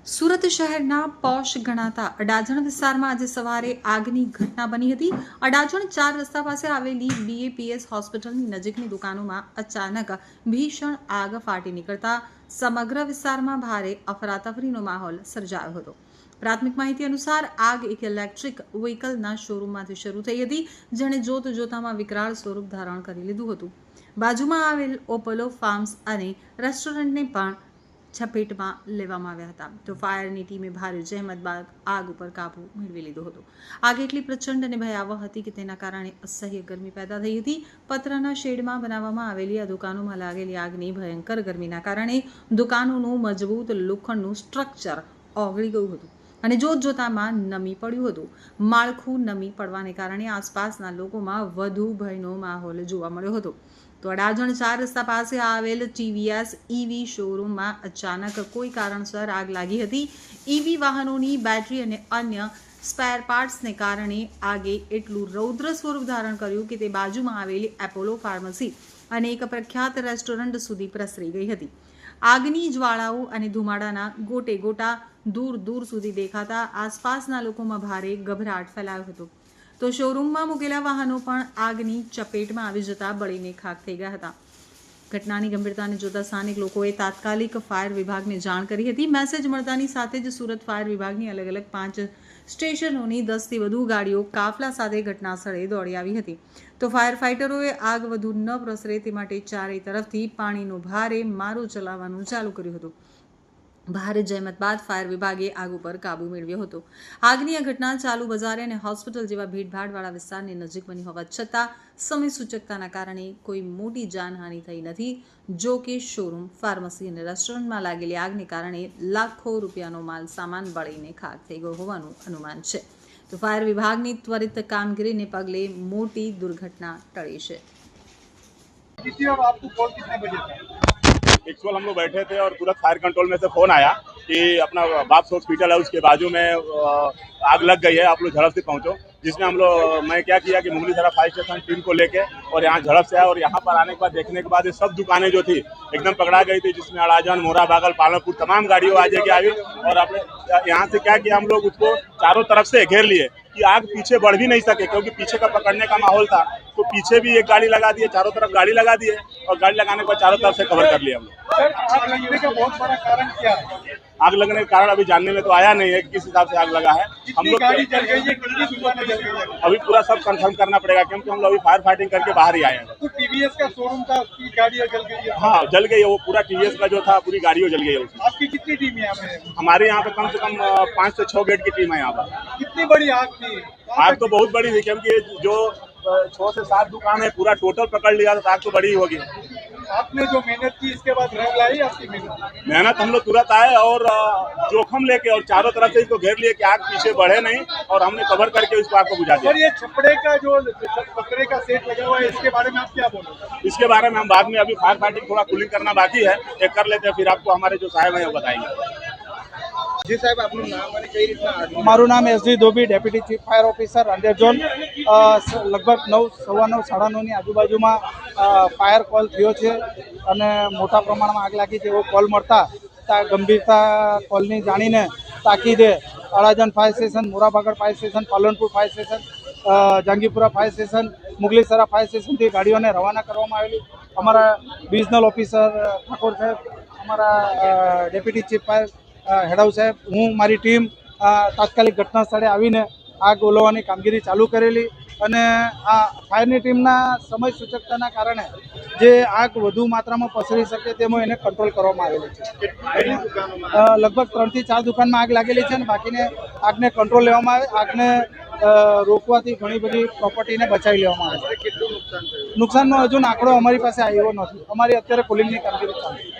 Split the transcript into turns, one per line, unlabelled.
સુરત શહેરના પોશ ગણાતા અડાજણ વિસ્તારમાં આજે સવારે આગની ઘટના બની હતી। અડાજણ 4 રસ્તા પાસે આવેલી BAPS હોસ્પિટલની નજીકની દુકાનોમાં અચાનક ભીષણ આગ ફાટી નીકળતા સમગ્ર વિસ્તારમાં ભારે અફરાતફરીનો માહોલ સર્જાયો હતો। પ્રાથમિક માહિતી અનુસાર આગ એક ઇલેક્ટ્રિક વ્હીકલના શોરૂમમાંથી શરૂ થઈ હતી, જેણે જોતજોતામાં વિકરાળ સ્વરૂપ ધારણ કરી લીધું હતું। બાજુમાં આવેલ ઓપોલો ફાર્મ્સ અને રેસ્ટોરન્ટને પણ ચપેટમાં લેવામાં આવ્યા હતા। તો ફાયરની ટીમે ભારે જહેમત બાદ આગ ઉપર કાબુ મેળવી લીધો હતો। આગ એટલી પ્રચંડ અને ભયાવહ હતી કે તેના કારણે અસહ્ય ગરમી પેદા થઈ હતી। પતરાના શેડમાં બનાવવામાં આવેલી આ દુકાનોમાં લાગેલી આગની ભયંકર ગરમીના કારણે દુકાનોનું મજબૂત લોખંડનું સ્ટ્રક્ચર ઓગળી ગયું હતું અને જોતજોતામાં નમી પડ્યું હતું। માળખું નમી પડવાને કારણે આસપાસના લોકોમાં વધુ ભયનો માહોલ જોવા મળ્યો હતો। તો અડાજણ 4 રસ્તા પાસે આવેલ TVS EV શોરૂમમાં અચાનક કોઈ કારણસર આગ લાગી હતી। EV વાહનોની બેટરી અને અન્ય સ્પેર પાર્ટ્સને કારણે આગે એટલું રૌદ્ર સ્વરૂપ ધારણ કર્યું કે તે બાજુમાં આવેલી એપોલો ફાર્મસી અને એક પ્રખ્યાત રેસ્ટોરન્ટ સુધી પ્રસરી ગઈ હતી। આગની જ્વાળાઓ અને ધુમાડાના ગોટે ગોટા દૂર દૂર સુધી દેખાતા આસપાસના લોકોમાં ભારે ગભરાટ ફેલાયો હતો। તો શોરૂમમાં મૂકેલા વાહનો પણ આગની ચપેટમાં આવી જતા બળીને ખાખ થઈ ગયા હતા। ઘટનાની ગંભીરતાને જોતા સ્થાનિક લોકોએ તાત્કાલિક ફાયર વિભાગને જાણ કરી હતી। મેસેજ મળતાની સાથે જ સુરત ફાયર વિભાગની અલગ અલગ 5 સ્ટેશનોની 10થી વધુ ગાડીઓ કાફલા સાથે ઘટના સ્થળે દોડી આવી હતી। તો ફાયર ફાઇટરોએ આગ વધુ ન પ્રસરે તે માટે ચારે તરફથી પાણીનો ભારે મારો ચલાવવાનું ચાલુ કર્યું હતું। ભારે જહેમત બાદ ફાયર વિભાગે આગ ઉપર કાબુ મેળવ્યો હતો। આગની આ ઘટના ચાલુ બજારે અને હોસ્પિટલ જેવા ભીડભાડવાળા વિસ્તારની નજીક બની હોવા છતાં સમય સૂચકતાના કારણે કોઈ મોટી જાનહાનિ થઈ નથી। જો કે શોરૂમ, ફાર્મસી અને રેસ્ટોરન્ટમાં લાગેલી આગને કારણે લાખો રૂપિયાનો માલ સામાન બળીને ખાખ થઈ ગયો હોવાનું અનુમાન છે। તો ફાયર વિભાગની ત્વરિત કામગીરીને પગલે મોટી દુર્ઘટના ટળી છે।
एक्चुअल हम लोग बैठे थे और तुरंत फायर कंट्रोल में से फोन आया कि अपना बाप्स हॉस्पिटल है उसके बाजू में आग लग गई है, आप लोग झड़प से पहुंचो। जिसमें हम लोग मैं क्या किया कि मुगलीसरा फायर स्टेशन टीम को लेके और यहाँ झड़प से आया और यहाँ पर आने के बाद देखने के बाद ये सब दुकानें जो थी एकदम पकड़ा गई थी, जिसमें अड़ाजन, मोरा, बागल, पालनपुर तमाम गाड़ियों आ जाके आई और अपने यहाँ से क्या किया हम लोग उसको चारों तरफ से घेर लिए कि आग पीछे बढ़ भी नहीं सके, क्योंकि पीछे का पकड़ने का माहौल था। तो पीछे भी एक गाड़ी लगा दिए, चारों तरफ गाड़ी लगा दिए और गाड़ी लगाने के बाद चारों तरफ से कवर कर लिया हम लोग।
आग लगने का बहुत बड़ा कारण क्या है?
आग लगने का कारण अभी जानने में तो आया नहीं है किस हिसाब से आग लगा है। हम लोग
गाड़ी जल गई है, कितनी दुकानें जल गई है?
अभी पूरा सब कंफर्म करना पड़ेगा, क्योंकि हम लोग अभी फायर फाइटिंग करके बाहर ही आए हैं।
तो TVS का शोरूम था, उसकी गाड़ियाँ जल गई है?
हाँ, जल गई है, वो पूरा TVS का जो था पूरी गाड़ियों जल गई है उसमें।
आपकी कितनी टीम है यहाँ पे?
हमारे यहाँ पे कम से कम 5 से 6 गेट की टीम है यहाँ पर।
कितनी बड़ी आग थी?
आग तो बहुत बड़ी थी, क्योंकि जो 6 से 7 दुकान है पूरा टोटल पकड़ लिया तो आग तो बड़ी होगी।
आपने जो मेहनत की इसके बाद रंग लाई आपकी
मेहनत हम लोग तुरंत आए और जोखम लेके और चारों तरफ से इसको घेर लिए कि आग पीछे बढ़े नहीं, और हमने कवर करके इसको आग को बुझा दिया।
और ये छपड़े का जो पतरे का सेट लगा हुआ है, इसके बारे में आप क्या बोलोगे?
इसके बारे में हम बाद में, अभी फायर फाइटिंग थोड़ा कूलिंग करना बाकी है, एक कर लेते हैं, फिर आपको हमारे जो साहब हैं वो बताएंगे।
जी साहब, आपનું નામ અને કઈ રીતના આગ?
મારું નામ SD Dhobi, deputy chief fire officer Rander zone. લગભગ 9, સવા 9, સાડા 9ની આજુબાજુમાં ફાયર કોલ થયો છે અને મોટા પ્રમાણમાં આગ લાગી છે એવો કોલ મળતા ગંભીરતા કોલની જાણીને તાકીદે Adajan fire station, Morabhagal fire station, Palanpur fire station, Jangipura fire station, Mughlisara fire સ્ટેશનથી ગાડીઓને રવાના કરવામાં આવેલી। અમારા ડિવિઝનલ ઓફિસર ઠાકોર સાહેબ, અમારા ડેપ્યુટી ચીફ ફાયર હેડ હાઉસ સાહેબ, હું મારી ટીમ તાત્કાલિક ઘટના સ્થળે આવીને આગ ઓલવવાની કામગીરી ચાલુ કરેલી અને આ ફાયરની ટીમના સમય સૂચકતાના કારણે જે આગ વધુ માત્રામાં પસરી શકે તેમાં એને કંટ્રોલ કરવામાં આવેલી છે। લગભગ 3 થી 4 દુકાનમાં આગ લાગેલી છે અને બાકીને આગને કંટ્રોલ લેવામાં આવે, આગને રોકવાથી ઘણી બધી પ્રોપર્ટીને બચાવી લેવામાં આવે છે। નુકસાનનો હજુ આંકડો અમારી પાસે આવ્યો નથી, અમારી અત્યારે કુલિંગની કામગીરી ચાલુ છે।